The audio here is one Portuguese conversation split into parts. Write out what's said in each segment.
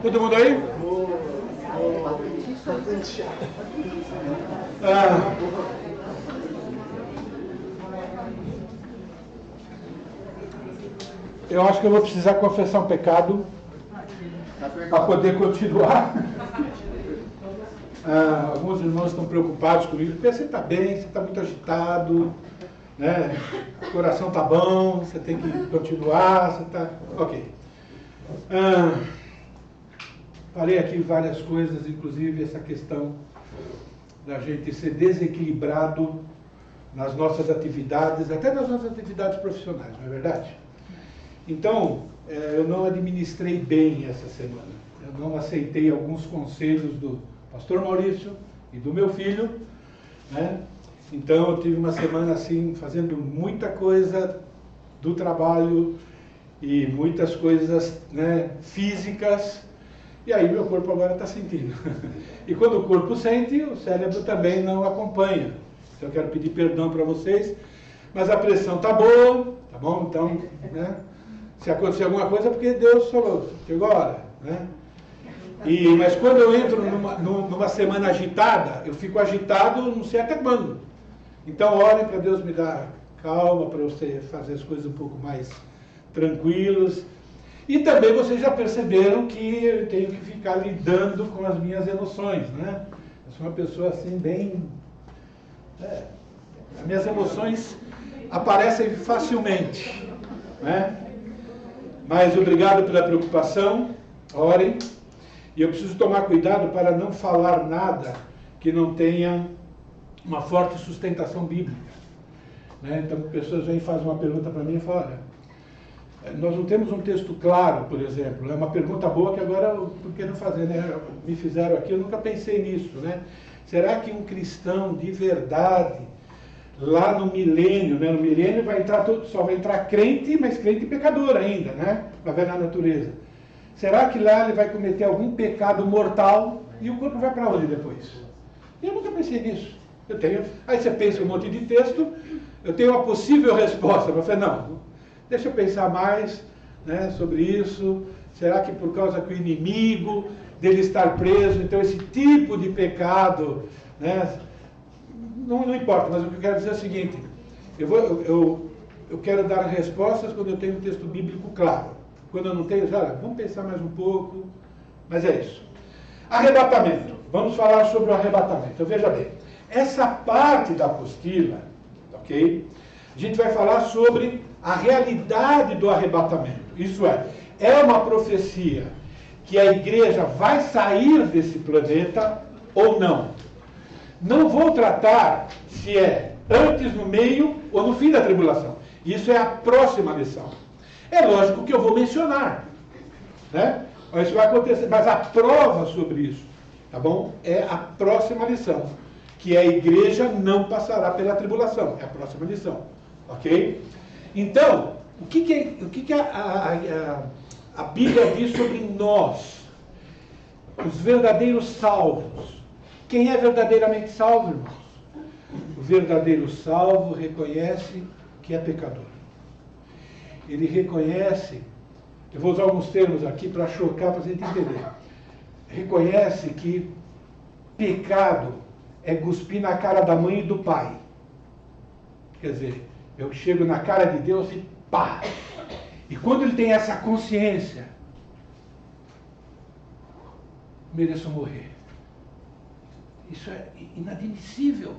Todo mundo aí? Eu acho que eu vou precisar confessar um pecado para poder continuar. Alguns irmãos estão preocupados comigo, porque você está bem, você está muito agitado, né? O coração está bom, você tem que continuar, você está... Ok. Falei aqui várias coisas, inclusive essa questão da gente ser desequilibrado nas nossas atividades, até nas nossas atividades profissionais, não é verdade? Então, eu não administrei bem essa semana. Eu não aceitei alguns conselhos do pastor Maurício e do meu filho, né? Então, eu tive uma semana assim, fazendo muita coisa do trabalho e muitas coisas, né, físicas, e aí meu corpo agora está sentindo. E quando o corpo sente, o cérebro também não acompanha. Então, eu quero pedir perdão para vocês, mas a pressão está boa, tá bom? Então, né, se acontecer alguma coisa é porque Deus falou, chegou a hora, né? Mas quando eu entro numa semana agitada, eu fico agitado não sei até quando. Então, orem para Deus me dar calma, para você fazer as coisas um pouco mais tranquilas. E também vocês já perceberam que eu tenho que ficar lidando com as minhas emoções, né? Eu sou uma pessoa assim bem... as minhas emoções aparecem facilmente, né? Mas obrigado pela preocupação, orem. E eu preciso tomar cuidado para não falar nada que não tenha uma forte sustentação bíblica, né? Então, pessoas vêm e fazem uma pergunta para mim e falam, olha, nós não temos um texto claro, por exemplo. É uma pergunta boa que agora, por que não fazer, né? Me fizeram aqui, eu nunca pensei nisso, né? Será que um cristão de verdade, lá no milênio, né? No milênio vai entrar só vai entrar crente, mas crente pecador ainda, né? Para ver na natureza. Será que lá ele vai cometer algum pecado mortal e o corpo vai para onde depois? Eu nunca pensei nisso. Aí você pensa um monte de texto, eu tenho uma possível resposta. Eu falei, não, deixa eu pensar mais, né, sobre isso. Será que por causa que o inimigo dele estar preso, então esse tipo de pecado, né, não importa, mas o que eu quero dizer é o seguinte, eu quero dar respostas quando eu tenho um texto bíblico claro. Quando eu não tenho, olha, vamos pensar mais um pouco, mas é isso. Arrebatamento. Vamos falar sobre o arrebatamento. Então, veja bem, essa parte da apostila, ok? A gente vai falar sobre a realidade do arrebatamento. Isso é uma profecia que a igreja vai sair desse planeta ou não. Não vou tratar se é antes, no meio ou no fim da tribulação. Isso é a próxima lição. É lógico que eu vou mencionar, né? Isso vai acontecer, mas a prova sobre isso, tá bom? É a próxima lição, que a igreja não passará pela tribulação. É a próxima lição, ok? Então, o que a Bíblia diz sobre nós, os verdadeiros salvos? Quem é verdadeiramente salvo, irmãos? O verdadeiro salvo reconhece que é pecador. Ele reconhece, eu vou usar alguns termos aqui para chocar, para a gente entender. Reconhece que pecado é cuspir na cara da mãe e do pai. Quer dizer, eu chego na cara de Deus e pá! E quando ele tem essa consciência, mereço morrer. Isso é inadmissível.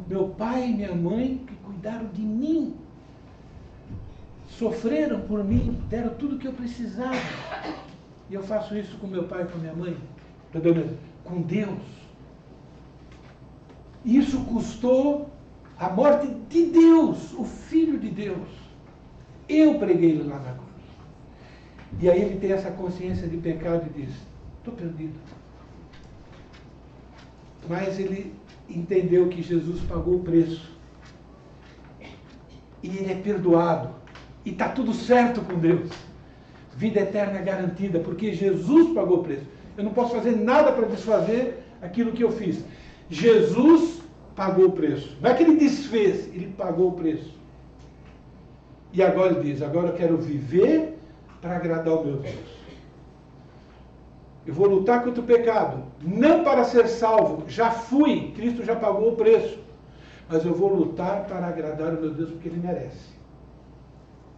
Meu pai e minha mãe que cuidaram de mim, sofreram por mim, deram tudo o que eu precisava. E eu faço isso com meu pai e com minha mãe, com Deus. Isso custou a morte de Deus, o Filho de Deus. Eu preguei ele lá na cruz. E aí ele tem essa consciência de pecado e diz, estou perdido. Mas ele entendeu que Jesus pagou o preço. E ele é perdoado. E está tudo certo com Deus. Vida eterna garantida, porque Jesus pagou o preço. Eu não posso fazer nada para desfazer aquilo que eu fiz. Jesus pagou o preço. Não é que ele desfez, ele pagou o preço. E agora ele diz, agora eu quero viver para agradar o meu Deus. Eu vou lutar contra o pecado, não para ser salvo, já fui, Cristo já pagou o preço. Mas eu vou lutar para agradar o meu Deus porque ele merece.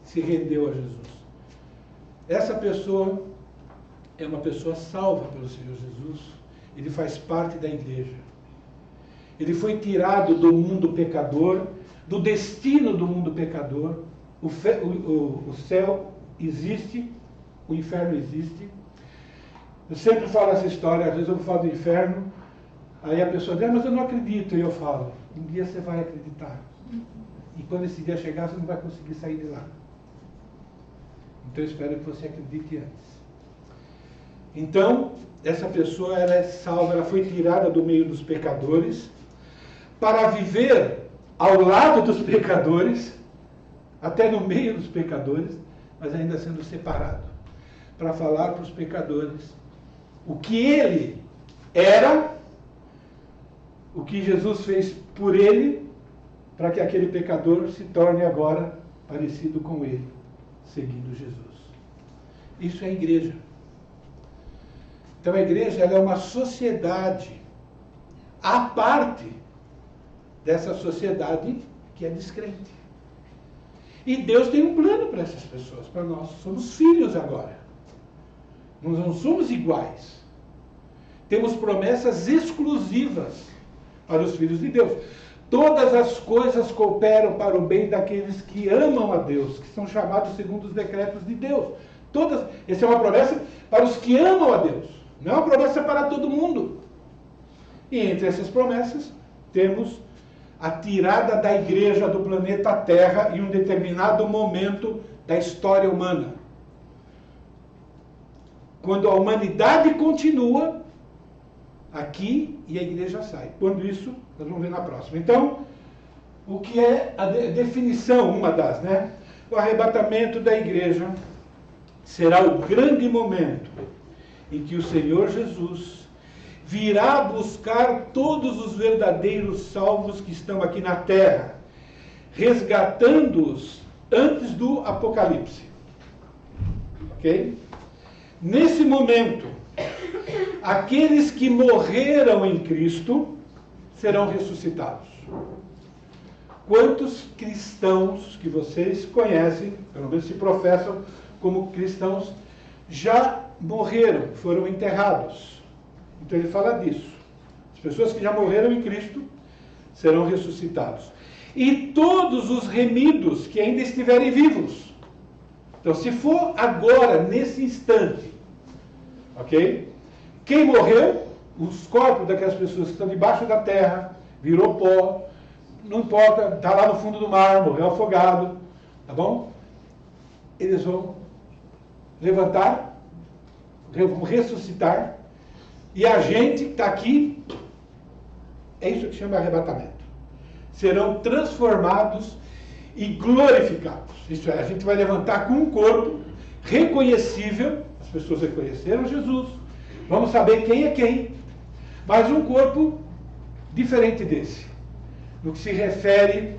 Se rendeu a Jesus. Essa pessoa é uma pessoa salva pelo Senhor Jesus. Ele faz parte da igreja. Ele foi tirado do mundo pecador, do destino do mundo pecador. O céu existe, o inferno existe. Eu sempre falo essa história, às vezes eu falo do inferno, aí a pessoa diz, mas eu não acredito, e eu falo, um dia você vai acreditar. E quando esse dia chegar, você não vai conseguir sair de lá. Então eu espero que você acredite antes. Então, essa pessoa ela é salva, ela foi tirada do meio dos pecadores, para viver ao lado dos pecadores, até no meio dos pecadores, mas ainda sendo separado, para falar para os pecadores o que ele era, o que Jesus fez por ele, para que aquele pecador se torne agora parecido com ele, seguindo Jesus. Isso é a igreja. Então a igreja ela é uma sociedade à parte dessa sociedade que é descrente. E Deus tem um plano para essas pessoas, para nós. Somos filhos agora. Nós não somos iguais. Temos promessas exclusivas para os filhos de Deus. Todas as coisas cooperam para o bem daqueles que amam a Deus, que são chamados segundo os decretos de Deus. Essa é uma promessa para os que amam a Deus. Não é uma promessa para todo mundo. E entre essas promessas, temos a tirada da igreja do planeta Terra em um determinado momento da história humana. Quando a humanidade continua aqui e a igreja sai. Quando isso, nós vamos ver na próxima. Então, o que é a definição, uma das, né? O arrebatamento da igreja será o grande momento em que o Senhor Jesus virá buscar todos os verdadeiros salvos que estão aqui na terra, resgatando-os antes do Apocalipse. Ok? Nesse momento, aqueles que morreram em Cristo serão ressuscitados. Quantos cristãos que vocês conhecem, pelo menos se professam como cristãos, já morreram, foram enterrados? Então ele fala disso. As pessoas que já morreram em Cristo serão ressuscitados. E todos os remidos que ainda estiverem vivos. Então, se for agora, nesse instante, ok? Quem morreu, os corpos daquelas pessoas que estão debaixo da terra, virou pó, não importa, está lá no fundo do mar, morreu afogado, tá bom? Eles vão levantar, vão ressuscitar, e a gente que está aqui, é isso que chama arrebatamento. Serão transformados e glorificados. Isso é, a gente vai levantar com um corpo reconhecível, as pessoas reconheceram Jesus, vamos saber quem é quem, mas um corpo diferente desse, no que se refere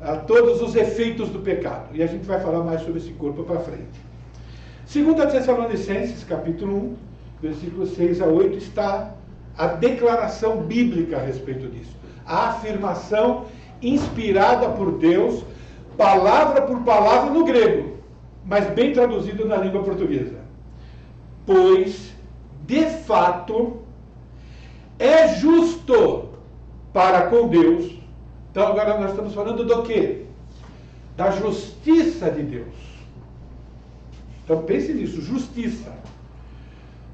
a todos os efeitos do pecado. E a gente vai falar mais sobre esse corpo para frente. 2 Tessalonicenses, capítulo 1, versículos 6 a 8, está a declaração bíblica a respeito disso. A afirmação inspirada por Deus, palavra por palavra no grego, mas bem traduzido na língua portuguesa. Pois, de fato, é justo para com Deus. Então agora nós estamos falando do quê? Da justiça de Deus. Então pense nisso, justiça.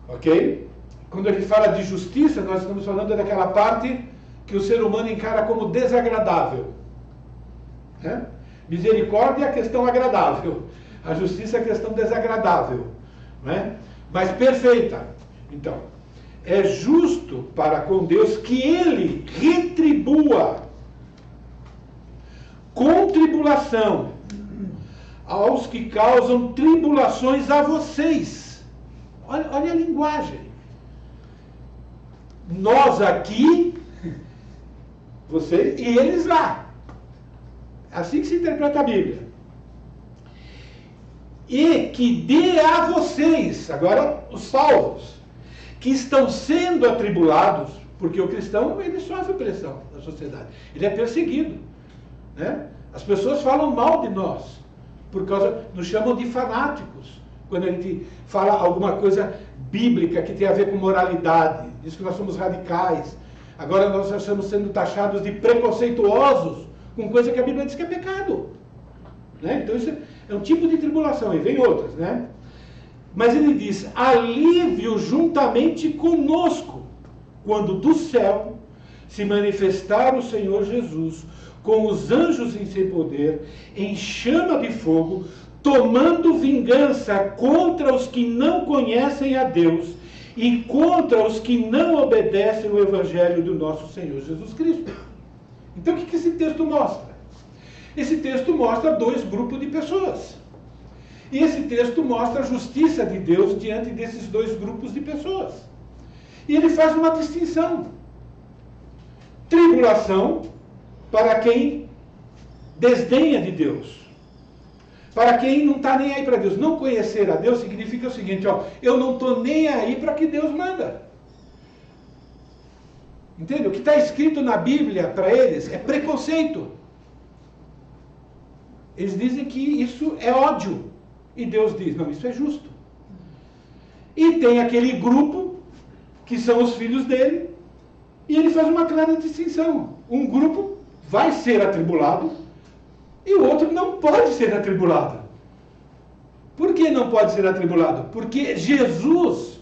Ok? Quando a gente fala de justiça, nós estamos falando daquela parte que o ser humano encara como desagradável. Né? Misericórdia é a questão agradável. A justiça é a questão desagradável. Né? Mas perfeita. Então, é justo para com Deus que Ele retribua com tribulação aos que causam tribulações a vocês. Olha a linguagem. nós aqui, vocês e eles lá. Assim que se interpreta a Bíblia. E que dê a vocês, agora os salvos, que estão sendo atribulados, porque o cristão, ele sofre pressão na sociedade, ele é perseguido, né? As pessoas falam mal de nós, nos chamam de fanáticos, quando a gente fala alguma coisa bíblica que tem a ver com moralidade, diz que nós somos radicais, agora nós estamos sendo taxados de preconceituosos, com coisa que a Bíblia diz que é pecado, né? Então isso é um tipo de tribulação, e vem outras, né? Mas ele diz, alívio juntamente conosco, quando do céu se manifestar o Senhor Jesus, com os anjos em seu poder, em chama de fogo, tomando vingança contra os que não conhecem a Deus e contra os que não obedecem o Evangelho do nosso Senhor Jesus Cristo. Então o que esse texto mostra? Esse texto mostra dois grupos de pessoas. E esse texto mostra a justiça de Deus diante desses dois grupos de pessoas. E ele faz uma distinção. Tribulação para quem desdenha de Deus. Para quem não está nem aí para Deus. Não conhecer a Deus significa o seguinte, ó, eu não estou nem aí para que Deus manda. Entende? O que está escrito na Bíblia para eles é preconceito. Eles dizem que isso é ódio. E Deus diz, não, isso é justo. E tem aquele grupo, que são os filhos dele, e ele faz uma clara distinção. Um grupo vai ser atribulado, e o outro não pode ser atribulado. Por que não pode ser atribulado? Porque Jesus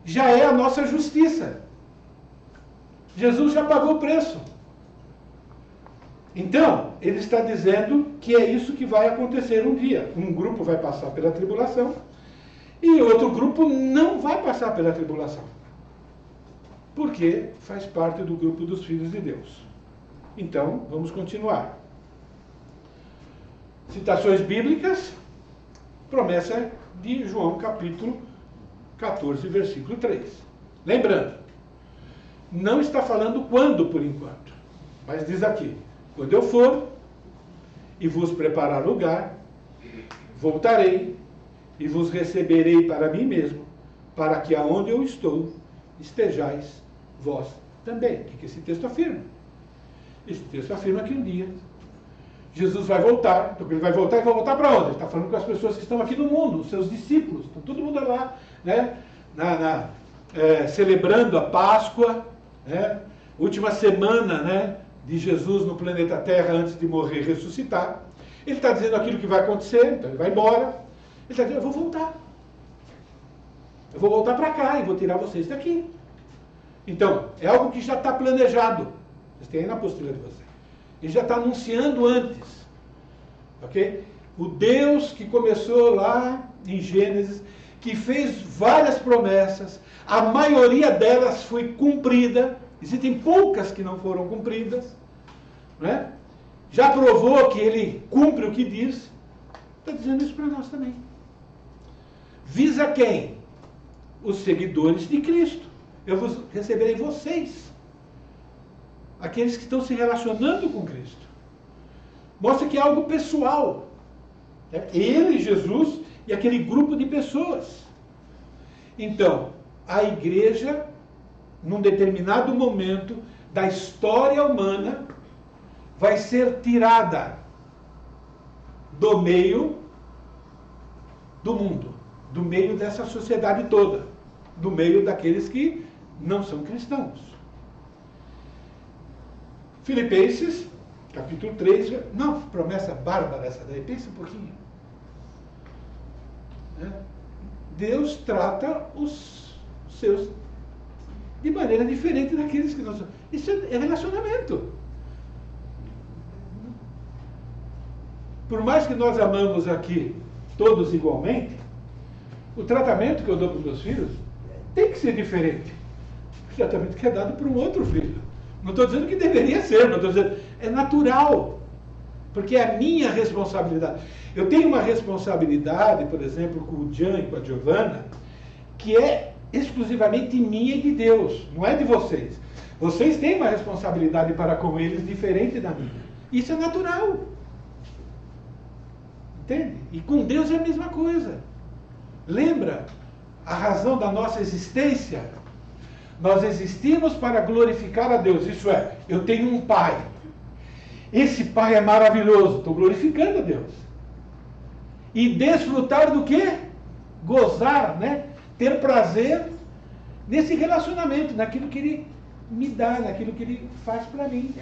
já é a nossa justiça. Jesus já pagou o preço. Então, ele está dizendo que é isso que vai acontecer um dia. Um grupo vai passar pela tribulação e outro grupo não vai passar pela tribulação. Porque faz parte do grupo dos filhos de Deus. Então, vamos continuar. Citações bíblicas, promessa de João capítulo 14, versículo 3. Lembrando, não está falando quando por enquanto, mas diz aqui, quando eu for e vos preparar lugar, voltarei e vos receberei para mim mesmo, para que aonde eu estou, estejais vós também. O que esse texto afirma? Esse texto afirma que um dia Jesus vai voltar. Então ele vai voltar e vai voltar para onde? Ele está falando com as pessoas que estão aqui no mundo, os seus discípulos. Então todo mundo lá, né, celebrando a Páscoa, né, última semana, né, de Jesus no planeta Terra antes de morrer e ressuscitar. Ele está dizendo aquilo que vai acontecer, então ele vai embora. Ele está dizendo, eu vou voltar. Eu vou voltar para cá e vou tirar vocês daqui. Então, é algo que já está planejado. Vocês têm aí na apostila de vocês. Ele já está anunciando antes. Ok? O Deus que começou lá em Gênesis, que fez várias promessas, a maioria delas foi cumprida. Existem poucas que não foram cumpridas, né? Já provou que ele cumpre o que diz, está dizendo isso para nós também. Visa quem? Os seguidores de Cristo. Eu vos receberei vocês, aqueles que estão se relacionando com Cristo. Mostra que é algo pessoal. Ele, Jesus e aquele grupo de pessoas. Então, a igreja, num determinado momento da história humana, vai ser tirada do meio do mundo, do meio dessa sociedade toda, do meio daqueles que não são cristãos. Filipenses, capítulo 3, não, promessa bárbara essa daí, pensa um pouquinho. Deus trata os seus de maneira diferente daqueles que não são. Isso é relacionamento. Por mais que nós amamos aqui todos igualmente, o tratamento que eu dou para os meus filhos tem que ser diferente. O tratamento que é dado para um outro filho. Não estou dizendo que deveria ser, não estou dizendo. É natural. Porque é a minha responsabilidade. Eu tenho uma responsabilidade, por exemplo, com o Jean e com a Giovana, que é exclusivamente minha e de Deus, não é de vocês. Vocês têm uma responsabilidade para com eles diferente da minha. Isso é natural. Entende? E com Deus é a mesma coisa. Lembra a razão da nossa existência? Nós existimos para glorificar a Deus. Isso é, eu tenho um Pai. Esse Pai é maravilhoso. Estou glorificando a Deus. E desfrutar do quê? Gozar, né? Ter prazer nesse relacionamento, naquilo que Ele me dá, naquilo que Ele faz para mim.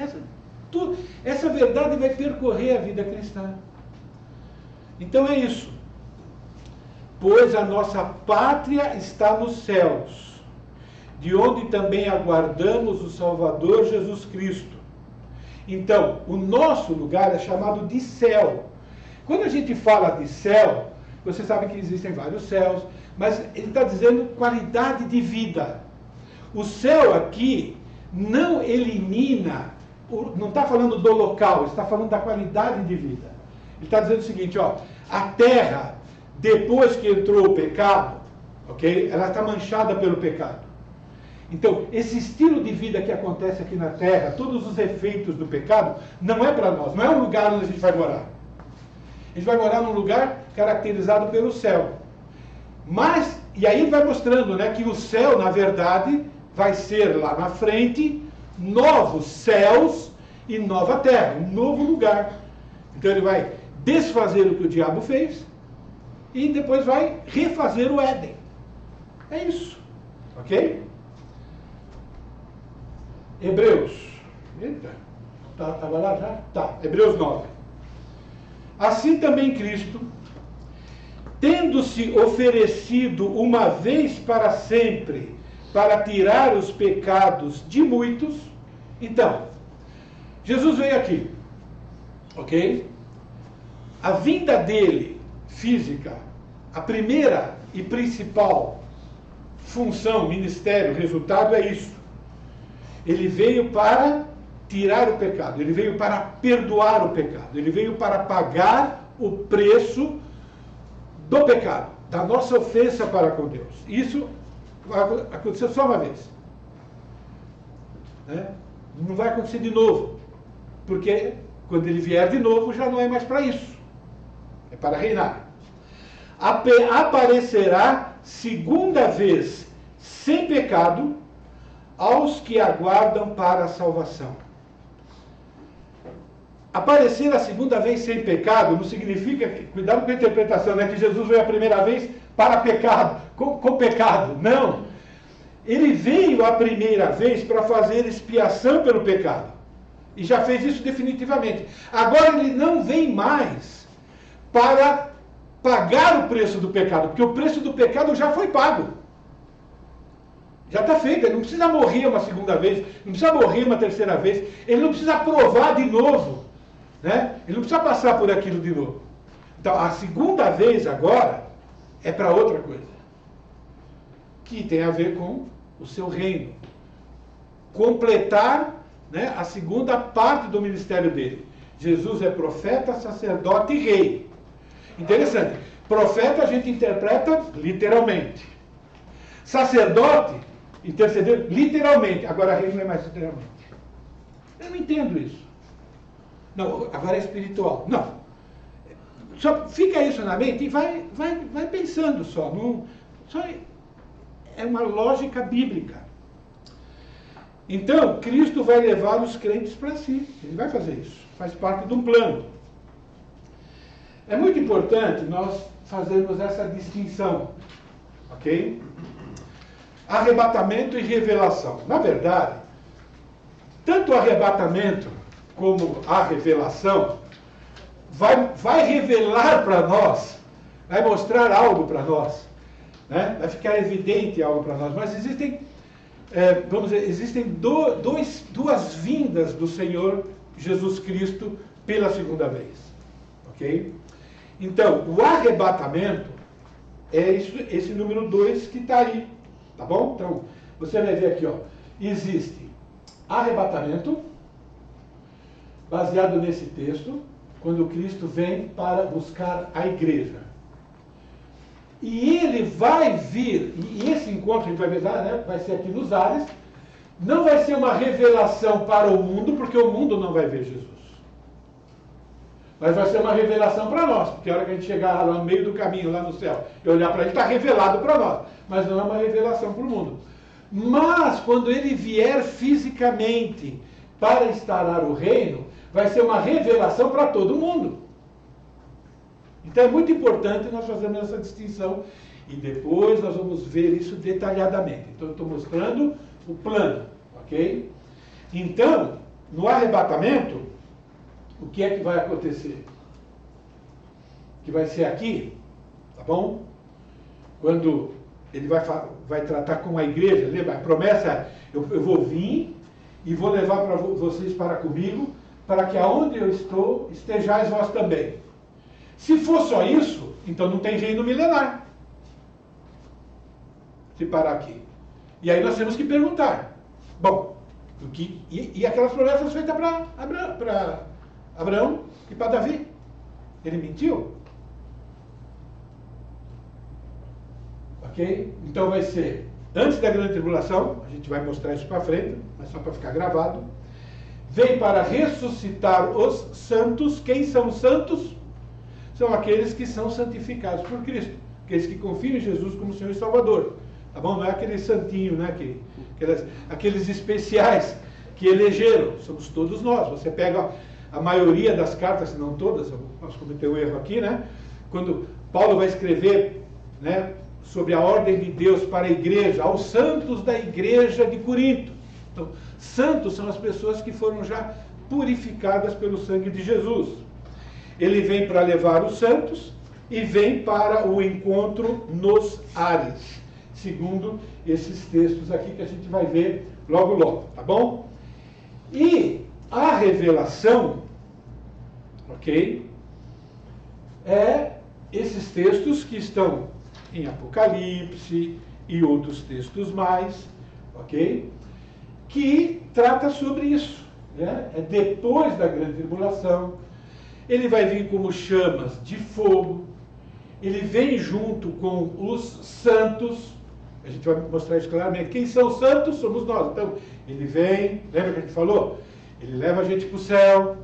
Essa verdade vai percorrer a vida cristã. Então é isso. Pois a nossa pátria está nos céus, de onde também aguardamos o Salvador Jesus Cristo. Então, o nosso lugar é chamado de céu. Quando a gente fala de céu, você sabe que existem vários céus, mas ele está dizendo qualidade de vida. O céu aqui não elimina, não está falando do local, está falando da qualidade de vida. Ele está dizendo o seguinte, ó, a terra, depois que entrou o pecado, ok? Ela está manchada pelo pecado. Então, esse estilo de vida que acontece aqui na terra, todos os efeitos do pecado, não é para nós, não é um lugar onde a gente vai morar. A gente vai morar num lugar caracterizado pelo céu. Mas, e aí ele vai mostrando, né, que o céu, na verdade, vai ser lá na frente, novos céus e nova terra, um novo lugar. Então ele vai desfazer o que o diabo fez e depois vai refazer o Éden. É isso. Ok? Hebreus. Eita. Estava lá já? Tá. Hebreus 9. Assim também Cristo, tendo-se oferecido uma vez para sempre para tirar os pecados de muitos. Então, Jesus veio aqui. Ok? A vinda dele, física, a primeira e principal função, ministério, resultado é isso. Ele veio para tirar o pecado, ele veio para perdoar o pecado, ele veio para pagar o preço do pecado, da nossa ofensa para com Deus. Isso vai acontecer só uma vez. Né? Não vai acontecer de novo, porque quando ele vier de novo já não é mais para isso, é para reinar. Aparecerá segunda vez sem pecado aos que aguardam para a salvação. Aparecer a segunda vez sem pecado não significa, cuidado com a interpretação, né, que Jesus veio a primeira vez para pecado, com pecado. Não. Ele veio a primeira vez para fazer expiação pelo pecado. E já fez isso definitivamente. Agora ele não vem mais para pagar o preço do pecado, porque o preço do pecado já foi pago. Já está feito, ele não precisa morrer uma segunda vez, não precisa morrer uma terceira vez, ele não precisa provar de novo, né? Ele não precisa passar por aquilo de novo. Então, a segunda vez agora é para outra coisa, que tem a ver com o seu reino. Completar, né, a segunda parte do ministério dele. Jesus é profeta, sacerdote e rei. Interessante. Profeta a gente interpreta literalmente. Sacerdote, interceder literalmente. Agora rei não é mais literalmente. Eu não entendo isso. Não, agora é espiritual. Não. Só fica isso na mente e vai pensando só. Só é uma lógica bíblica. Então, Cristo vai levar os crentes para si. Ele vai fazer isso. Faz parte de um plano. É muito importante nós fazermos essa distinção. Ok? Arrebatamento e revelação. Na verdade, tanto o arrebatamento como a revelação vai revelar para nós, vai mostrar algo para nós, né? Vai ficar evidente algo para nós. Mas existem, vamos dizer, existem duas vindas do Senhor Jesus Cristo pela segunda vez. Ok? Então, o arrebatamento é esse número 2 que está aí. Tá bom? Então, você vai ver aqui, ó. Existe arrebatamento, baseado nesse texto, quando Cristo vem para buscar a igreja. E ele vai vir, e esse encontro a gente vai ver, né, vai ser aqui nos ares, não vai ser uma revelação para o mundo, porque o mundo não vai ver Jesus. Mas vai ser uma revelação para nós, porque a hora que a gente chegar lá no meio do caminho, lá no céu, e olhar para ele, está revelado para nós. Mas não é uma revelação para o mundo. Mas, quando ele vier fisicamente para instaurar o reino, vai ser uma revelação para todo mundo. Então é muito importante nós fazermos essa distinção. E depois nós vamos ver isso detalhadamente. Então eu estou mostrando o plano, ok? Então, no arrebatamento, o que é que vai acontecer? Que vai ser aqui, tá bom? Quando ele vai tratar com a igreja, lembra? A promessa é, eu vou vir e vou levar para vocês para comigo, para que aonde eu estou, estejais vós também. Se for só isso, então não tem reino milenar. Se parar aqui. E aí nós temos que perguntar. Bom, e aquelas promessas feitas para Abraão e para Davi? Ele mentiu? Ok? Então vai ser antes da grande tribulação, a gente vai mostrar isso para frente, mas só para ficar gravado. Vem para ressuscitar os santos. Quem são os santos? São aqueles que são santificados por Cristo. Aqueles que confiam em Jesus como Senhor e Salvador. Tá bom? Não é aquele santinho, né? Aqueles especiais que elegeram. Somos todos nós. Você pega a maioria das cartas, se não todas, eu posso cometer um erro aqui, né? Quando Paulo vai escrever, né, sobre a ordem de Deus para a igreja, aos santos da igreja de Corinto. Então, santos são as pessoas que foram já purificadas pelo sangue de Jesus. Ele vem para levar os santos e vem para o encontro nos ares, segundo esses textos aqui que a gente vai ver logo logo, tá bom? E a revelação, ok, é esses textos que estão em Apocalipse e outros textos mais, ok, que trata sobre isso, né? É depois da grande tribulação. Ele vai vir como chamas de fogo, ele vem junto com os santos, a gente vai mostrar isso claramente. Quem são os santos? Somos nós. Então, ele vem, lembra que a gente falou? Ele leva a gente para o céu,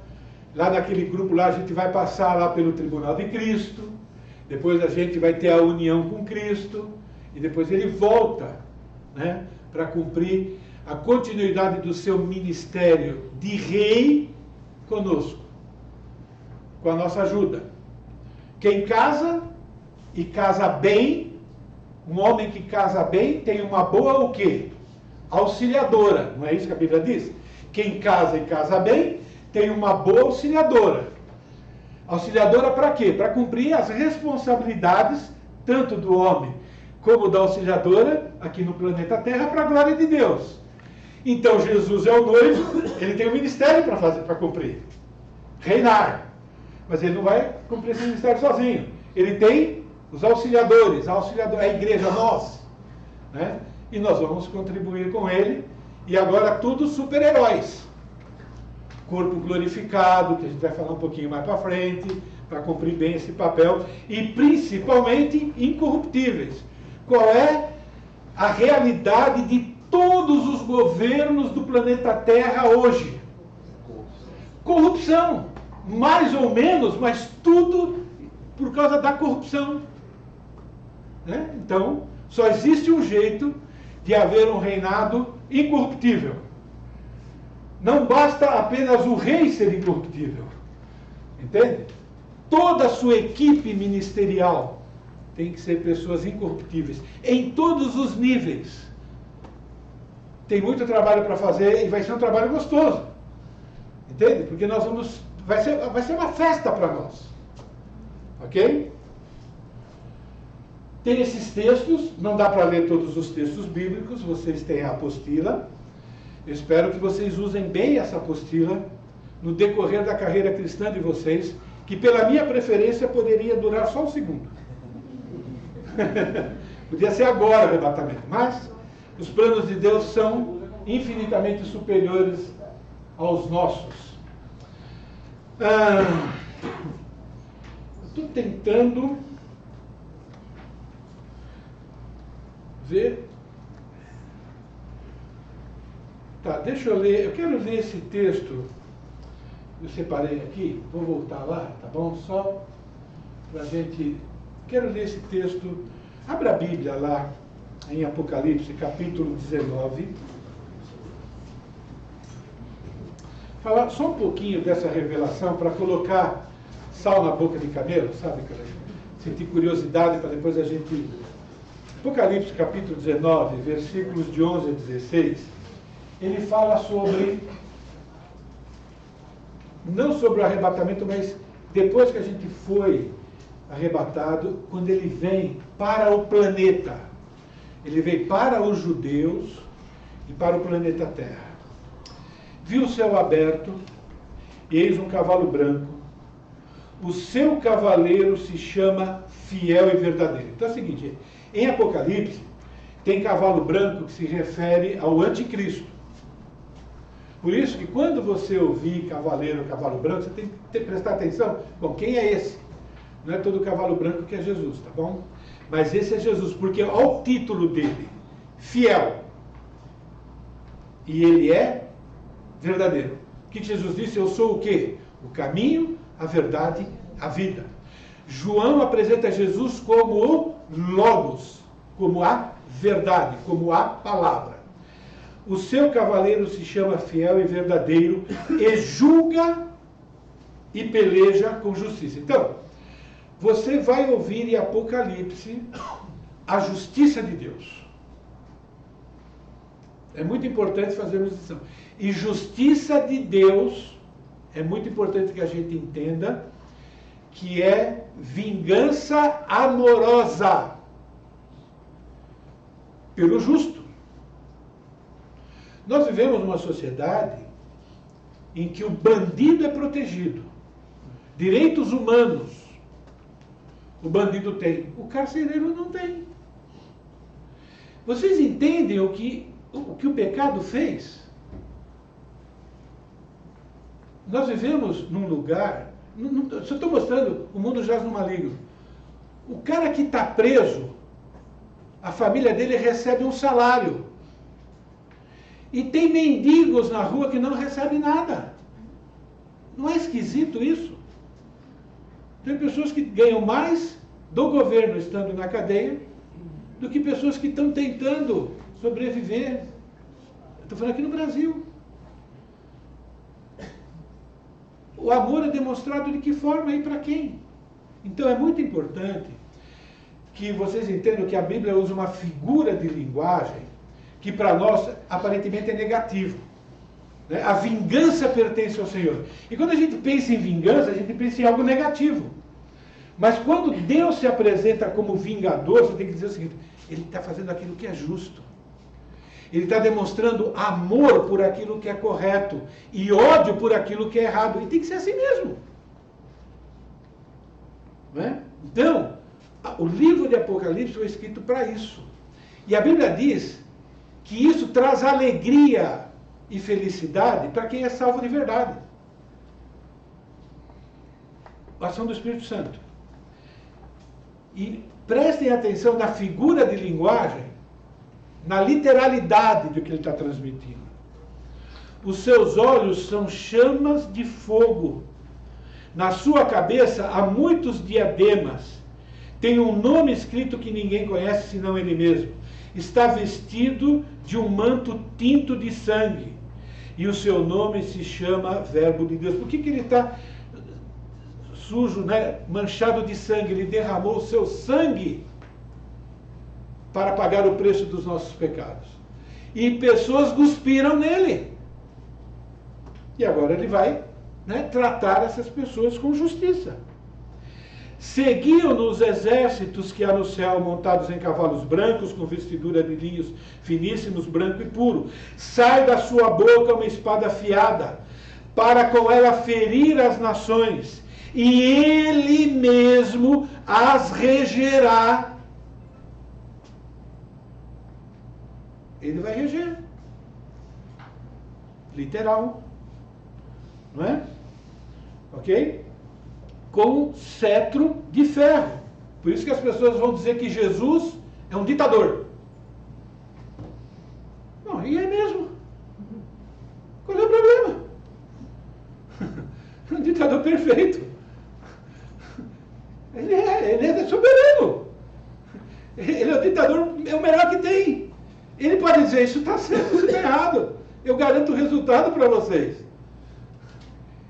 lá naquele grupo lá a gente vai passar lá pelo tribunal de Cristo, depois a gente vai ter a união com Cristo, e depois ele volta, né, para cumprir a continuidade do seu ministério de rei conosco, com a nossa ajuda. Quem casa e casa bem, um homem que casa bem tem uma boa o quê? Auxiliadora, não é isso que a Bíblia diz? Quem casa e casa bem tem uma boa auxiliadora. Auxiliadora para quê? Para cumprir as responsabilidades tanto do homem como da auxiliadora aqui no planeta Terra para a glória de Deus. Então Jesus é o noivo, ele tem um ministério para fazer, para cumprir, reinar. Mas ele não vai cumprir esse ministério sozinho. Ele tem os auxiliadores, a igreja, nós, né? E nós vamos contribuir com ele. E agora tudo super-heróis. Corpo glorificado, que a gente vai falar um pouquinho mais para frente, para cumprir bem esse papel. E principalmente incorruptíveis. Qual é a realidade de todos os governos do planeta Terra hoje? Corrupção. Mais ou menos, mas tudo por causa da corrupção. Né? Então, só existe um jeito de haver um reinado incorruptível. Não basta apenas o rei ser incorruptível. Entende? Toda a sua equipe ministerial tem que ser pessoas incorruptíveis, em todos os níveis. Tem muito trabalho para fazer e vai ser um trabalho gostoso. Entende? Porque nós vamos... Vai ser uma festa para nós. Ok? Tem esses textos, não dá para ler todos os textos bíblicos, vocês têm a apostila. Eu espero que vocês usem bem essa apostila no decorrer da carreira cristã de vocês, que pela minha preferência poderia durar só um segundo. Podia ser agora o arrebatamento, mas os planos de Deus são infinitamente superiores aos nossos. Estou tentando ver. Tá, deixa eu ler. Eu quero ler esse texto. Eu separei aqui. Vou voltar lá, tá bom? Só para a gente. Quero ler esse texto. Abra a Bíblia lá em Apocalipse, capítulo 19. Falar só um pouquinho dessa revelação para colocar sal na boca de camelo, sabe? Sentir curiosidade para depois a gente. Apocalipse capítulo 19, versículos de 11 a 16, ele fala sobre, não sobre o arrebatamento, mas depois que a gente foi arrebatado, quando ele vem para o planeta. Ele veio para os judeus e para o planeta Terra. Viu o céu aberto, e eis um cavalo branco. O seu cavaleiro se chama Fiel e Verdadeiro. Então é o seguinte, em Apocalipse, tem cavalo branco que se refere ao anticristo. Por isso que quando você ouvir cavaleiro, cavalo branco, você tem que prestar atenção. Bom, quem é esse? Não é todo cavalo branco que é Jesus, tá bom? Mas esse é Jesus, porque olha o título dele, Fiel. E ele é verdadeiro. O que Jesus disse? Eu sou o quê? O caminho, a verdade, a vida. João apresenta Jesus como o Logos, como a verdade, como a palavra. O seu cavaleiro se chama Fiel e Verdadeiro e julga e peleja com justiça. Então, você vai ouvir em Apocalipse a justiça de Deus. É muito importante fazermos isso. E justiça de Deus, é muito importante que a gente entenda que é vingança amorosa pelo justo. Nós vivemos numa sociedade em que o bandido é protegido. Direitos humanos o bandido tem, o carcereiro não tem. Vocês entendem o que o pecado fez? Nós vivemos num lugar, só estou mostrando, o mundo jaz no maligno. O cara que está preso, a família dele recebe um salário. E tem mendigos na rua que não recebem nada. Não é esquisito isso? Tem pessoas que ganham mais do governo estando na cadeia do que pessoas que estão tentando sobreviver. Estou falando aqui no Brasil. O amor é demonstrado de que forma e para quem? Então é muito importante que vocês entendam que a Bíblia usa uma figura de linguagem que para nós aparentemente é negativo. Né? A vingança pertence ao Senhor. E quando a gente pensa em vingança, a gente pensa em algo negativo. Mas quando Deus se apresenta como vingador, você tem que dizer o seguinte, ele está fazendo aquilo que é justo. Ele está demonstrando amor por aquilo que é correto e ódio por aquilo que é errado. E tem que ser assim mesmo. Não é? Então, o livro de Apocalipse foi escrito para isso. E a Bíblia diz que isso traz alegria e felicidade para quem é salvo de verdade. A ação do Espírito Santo. E prestem atenção na figura de linguagem, na literalidade do que ele está transmitindo. Os seus olhos são chamas de fogo. Na sua cabeça há muitos diademas. Tem um nome escrito que ninguém conhece senão ele mesmo. Está vestido de um manto tinto de sangue. E o seu nome se chama Verbo de Deus. Por que ele está sujo, né? Manchado de sangue? Ele derramou o seu sangue para pagar o preço dos nossos pecados. E pessoas cuspiram nele. E agora ele vai, né, tratar essas pessoas com justiça. Seguiam-no os exércitos que há no céu, montados em cavalos brancos, com vestidura de linhos finíssimos, branco e puro. Sai da sua boca uma espada afiada, para com ela ferir as nações, e ele mesmo as regerá. Ele vai reger. Literal. Não é? Ok? Com cetro de ferro. Por isso que as pessoas vão dizer que Jesus é um ditador. Não, e é mesmo. Qual é o problema? Um ditador perfeito. Ele é soberano. Ele é o ditador, é o melhor que tem. Ele pode dizer, isso está certo, isso está errado. Eu garanto o resultado para vocês.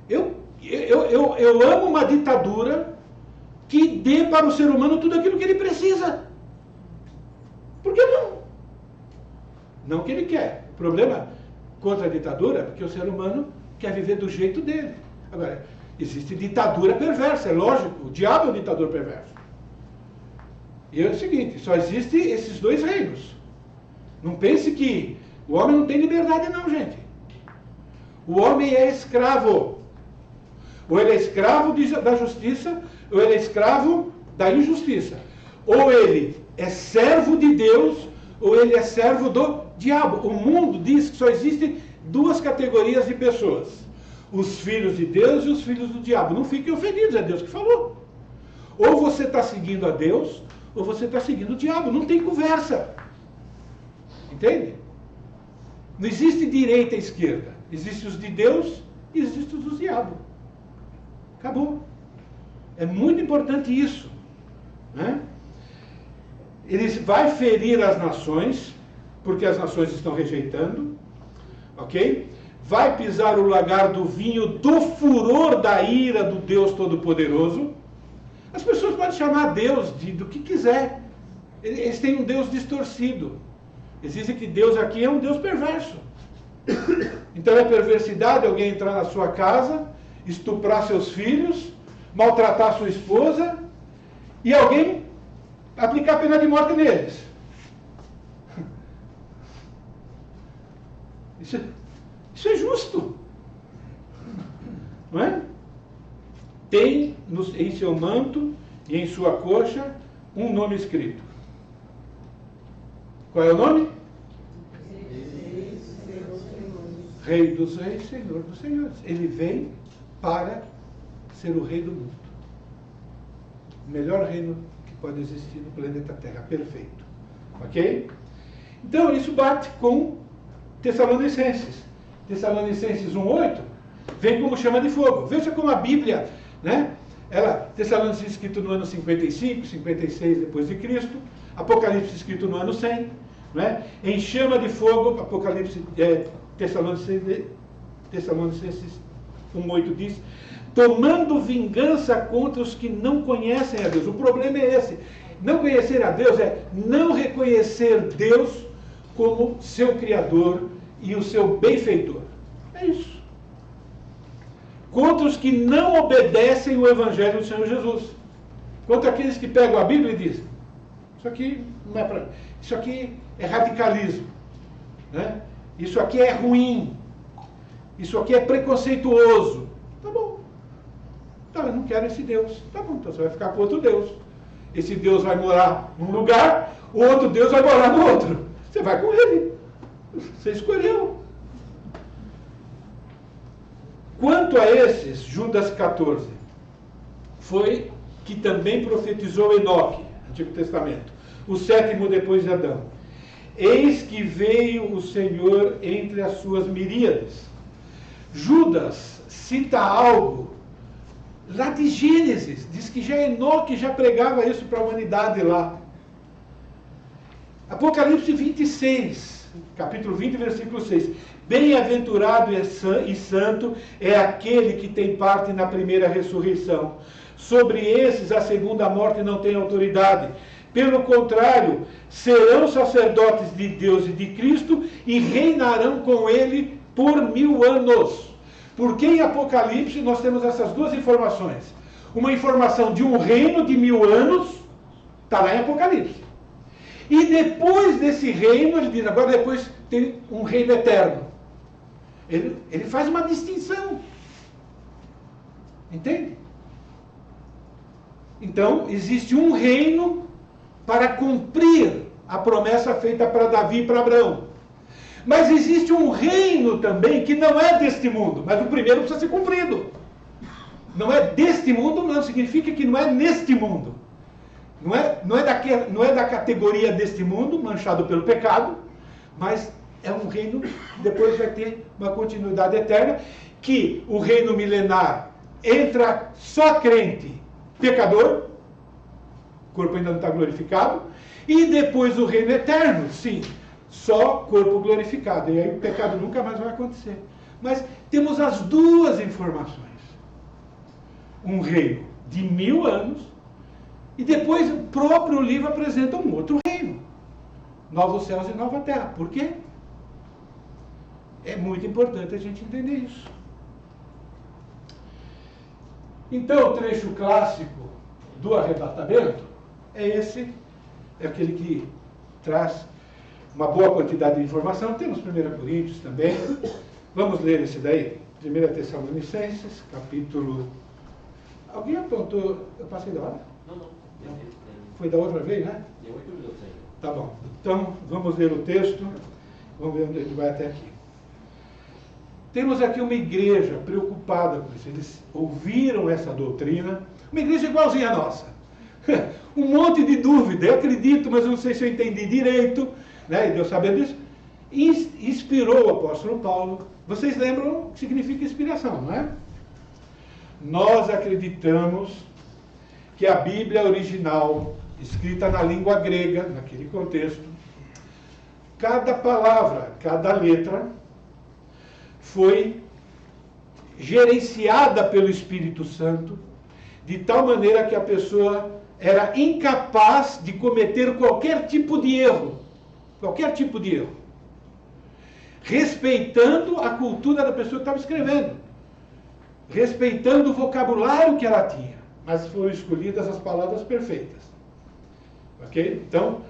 Eu amo uma ditadura que dê para o ser humano tudo aquilo que ele precisa. Por que não? Não que ele quer. O problema contra a ditadura é porque o ser humano quer viver do jeito dele. Agora, existe ditadura perversa, é lógico. O diabo é um ditador perverso. E é o seguinte, só existem esses dois reinos. Não pense que o homem não tem liberdade não, gente. O homem é escravo. Ou ele é escravo da justiça, ou ele é escravo da injustiça. Ou ele é servo de Deus, ou ele é servo do diabo. O mundo diz que só existem duas categorias de pessoas. Os filhos de Deus e os filhos do diabo. Não fiquem ofendidos, é Deus que falou. Ou você está seguindo a Deus, ou você está seguindo o diabo. Não tem conversa. Entende? Não existe direita e esquerda. Existem os de Deus e existem os do diabo. Acabou. É muito importante isso. Né? Ele vai ferir as nações, porque as nações estão rejeitando. Ok? Vai pisar o lagar do vinho do furor da ira do Deus Todo-Poderoso. As pessoas podem chamar Deus do que quiser. Eles têm um Deus distorcido. Existe que Deus aqui é um Deus perverso. Então é perversidade alguém entrar na sua casa, estuprar seus filhos, maltratar sua esposa e alguém aplicar a pena de morte neles. Isso é justo. Não é? Tem em seu manto e em sua coxa um nome escrito. Qual é o nome? Rei dos reis, Senhor dos senhores. Ele vem para ser o rei do mundo. O melhor reino que pode existir no planeta Terra. Perfeito. Ok? Então, isso bate com Tessalonicenses. Tessalonicenses 1:8 vem como chama de fogo. Veja como a Bíblia, né? Tessalonicenses escrito no ano 55, 56 depois de Cristo, Apocalipse escrito no ano 100, né? Em chama de fogo, Apocalipse, Tessalonicenses 1:8 diz, tomando vingança contra os que não conhecem a Deus. O problema é esse. Não conhecer a Deus é não reconhecer Deus como seu Criador e o seu benfeitor. É isso. Contra os que não obedecem o Evangelho do Senhor Jesus. Contra aqueles que pegam a Bíblia e dizem, isso aqui não é para... Isso aqui é radicalismo. Né? Isso aqui é ruim. Isso aqui é preconceituoso. Tá bom. Então, eu não quero esse Deus. Tá bom, então você vai ficar com outro Deus. Esse Deus vai morar num lugar, o outro Deus vai morar no outro. Você vai com ele. Você escolheu. Quanto a esses, Judas 14, foi que também profetizou Enoque, Antigo Testamento, o sétimo depois de Adão. Eis que veio o Senhor entre as suas miríades. Judas cita algo lá de Gênesis, diz que já Enoque já pregava isso para a humanidade lá. Apocalipse 26, capítulo 20, versículo 6. Bem-aventurado e santo é aquele que tem parte na primeira ressurreição. Sobre esses a segunda morte não tem autoridade. Pelo contrário, serão sacerdotes de Deus e de Cristo e reinarão com ele por 1000 anos. Porque em Apocalipse nós temos essas duas informações. Uma informação de um reino de 1000 anos, está lá em Apocalipse. E depois desse reino, ele diz, agora depois tem um reino eterno. Ele faz uma distinção. Entende? Então, existe um reino para cumprir a promessa feita para Davi e para Abraão. Mas existe um reino também que não é deste mundo, mas o primeiro precisa ser cumprido. Não é deste mundo, não significa que não é neste mundo. Não é da categoria deste mundo, manchado pelo pecado, mas é um reino que depois vai ter uma continuidade eterna, que o reino milenar entra só crente, pecador, o corpo ainda não está glorificado, e depois o reino eterno, sim, só corpo glorificado, e aí o pecado nunca mais vai acontecer. Mas temos as duas informações. Um reino de 1000 anos, e depois o próprio livro apresenta um outro reino. Novos céus e nova terra. Por quê? É muito importante a gente entender isso. Então, o trecho clássico do arrebatamento é esse, é aquele que traz uma boa quantidade de informação. Temos 1 Coríntios também. Vamos ler esse daí. 1 Tessalonicenses, capítulo... Alguém apontou... Eu passei da hora? Não. Foi da outra vez, né? Deu 8 minutos ainda. Tá bom. Então, vamos ler o texto. Vamos ver onde ele vai até aqui. Temos aqui uma igreja preocupada com isso. Eles ouviram essa doutrina. Uma igreja igualzinha à nossa. Um monte de dúvida. Eu acredito, mas eu não sei se eu entendi direito. Né? E Deus sabendo disso. Inspirou o apóstolo Paulo. Vocês lembram o que significa inspiração, não é? Nós acreditamos que a Bíblia original, escrita na língua grega, naquele contexto, cada palavra, cada letra, foi gerenciada pelo Espírito Santo, de tal maneira que a pessoa era incapaz de cometer qualquer tipo de erro. Qualquer tipo de erro. Respeitando a cultura da pessoa que estava escrevendo. Respeitando o vocabulário que ela tinha. Mas foram escolhidas as palavras perfeitas. Ok? Então,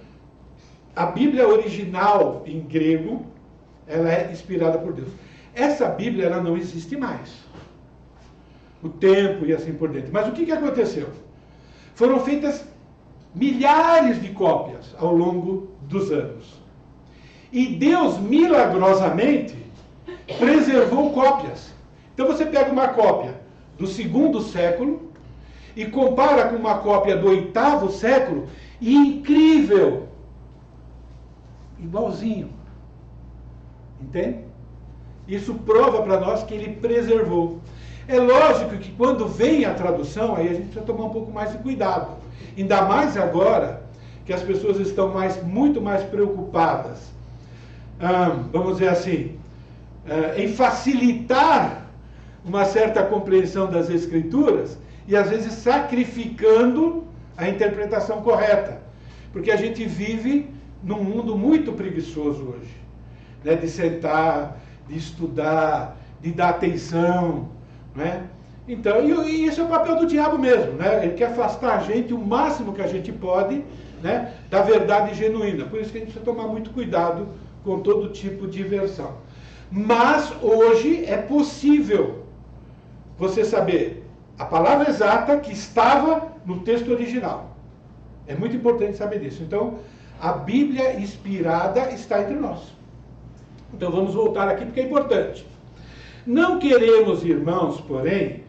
a Bíblia original em grego, ela é inspirada por Deus. Essa Bíblia, ela não existe mais. O tempo e assim por diante. Mas o que aconteceu? Foram feitas milhares de cópias ao longo dos anos. E Deus, milagrosamente, preservou cópias. Então você pega uma cópia do 2º século e compara com uma cópia do 8º século, e incrível! Igualzinho. Entende? Isso prova para nós que ele preservou. É lógico que quando vem a tradução, aí a gente precisa tomar um pouco mais de cuidado. Ainda mais agora que as pessoas estão muito mais preocupadas, vamos dizer assim, em facilitar uma certa compreensão das Escrituras e às vezes sacrificando a interpretação correta. Porque a gente vive num mundo muito preguiçoso hoje, né? De sentar, de estudar, de dar atenção, né? Então, e esse é o papel do diabo mesmo, né? Ele quer afastar a gente o máximo que a gente pode, né, da verdade genuína. Por isso que a gente precisa tomar muito cuidado com todo tipo de versão. Mas hoje é possível você saber a palavra exata que estava no texto original. É muito importante saber disso. Então, a Bíblia inspirada está entre nós. Então, vamos voltar aqui porque é importante. Não queremos, irmãos, porém,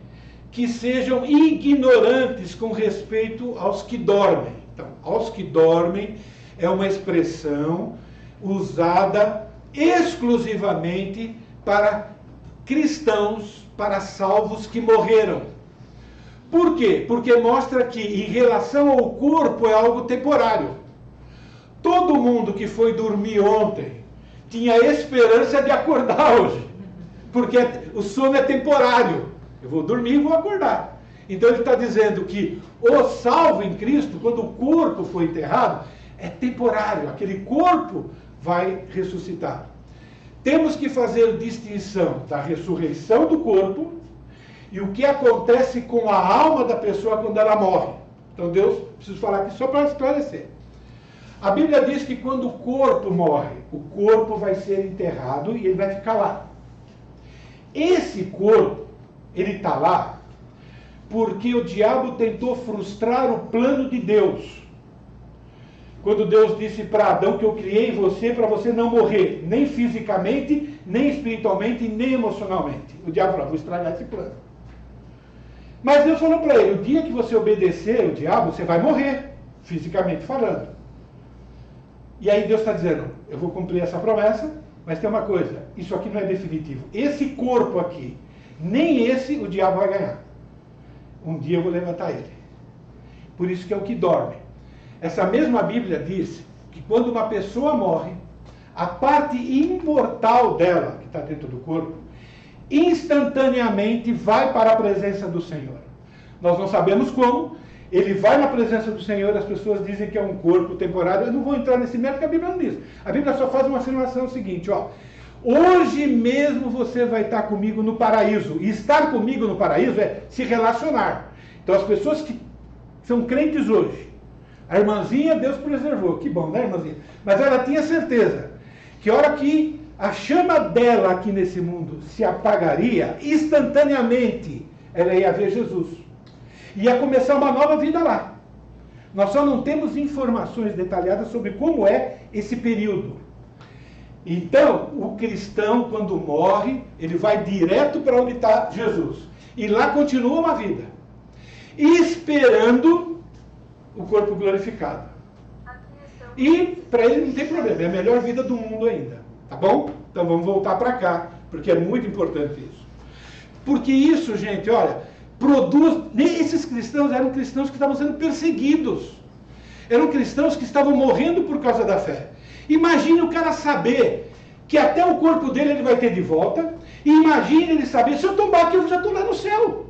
que sejam ignorantes com respeito aos que dormem. Então, aos que dormem é uma expressão usada exclusivamente para cristãos, para salvos que morreram. Por quê? Porque mostra que, em relação ao corpo, é algo temporário. Todo mundo que foi dormir ontem tinha esperança de acordar hoje. Porque o sono é temporário. Eu vou dormir e vou acordar. Então ele está dizendo que o salvo em Cristo, quando o corpo foi enterrado, é temporário. Aquele corpo vai ressuscitar. Temos que fazer distinção da ressurreição do corpo e o que acontece com a alma da pessoa quando ela morre. Então Deus, preciso falar aqui só para esclarecer. A Bíblia diz que quando o corpo morre, o corpo vai ser enterrado e ele vai ficar lá. Esse corpo, ele está lá porque o diabo tentou frustrar o plano de Deus. Quando Deus disse para Adão que eu criei você para você não morrer, nem fisicamente, nem espiritualmente, nem emocionalmente. O diabo falou, vou estragar esse plano. Mas Deus falou para ele, o dia que você obedecer o diabo, você vai morrer, fisicamente falando. E aí Deus está dizendo, eu vou cumprir essa promessa, Mas tem uma coisa, isso aqui não é definitivo. Esse corpo aqui, nem esse o diabo vai ganhar. Um dia eu vou levantar ele. Por isso que é o que dorme. Essa mesma Bíblia diz que quando uma pessoa morre, a parte imortal dela, que está dentro do corpo, instantaneamente vai para a presença do Senhor. Nós não sabemos como. Ele vai na presença do Senhor, as pessoas dizem que é um corpo temporário. Eu não vou entrar nesse mérito, porque a Bíblia não diz. A Bíblia só faz uma afirmação seguinte, ó. Hoje mesmo você vai estar comigo no paraíso. E estar comigo no paraíso é se relacionar. Então as pessoas que são crentes hoje, a irmãzinha Deus preservou, que bom, né, irmãzinha? Mas ela tinha certeza que a hora que a chama dela aqui nesse mundo se apagaria, instantaneamente ela ia ver Jesus. Ia começar uma nova vida lá. Nós só não temos informações detalhadas sobre como é esse período. Então, o cristão, quando morre, ele vai direto para onde está Jesus. E lá continua uma vida. Esperando o corpo glorificado. E para ele não tem problema, é a melhor vida do mundo ainda. Tá bom? Então vamos voltar para cá, porque é muito importante isso. Porque isso, gente, olha... Esses cristãos eram cristãos que estavam sendo perseguidos. Eram cristãos que estavam morrendo por causa da fé. Imagine o cara saber que até o corpo dele ele vai ter de volta. E imagine ele saber, se eu tombar aqui, eu já estou lá no céu.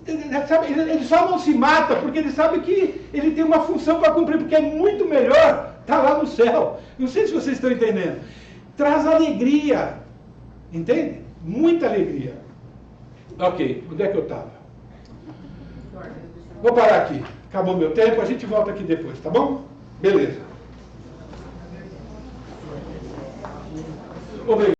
Ele só não se mata porque ele sabe que ele tem uma função para cumprir, porque é muito melhor estar lá no céu. Não sei se vocês estão entendendo. Traz alegria. Entende? Muita alegria. Ok, onde é que eu estava? Vou parar aqui. Acabou meu tempo, a gente volta aqui depois, tá bom? Beleza. Obrigado.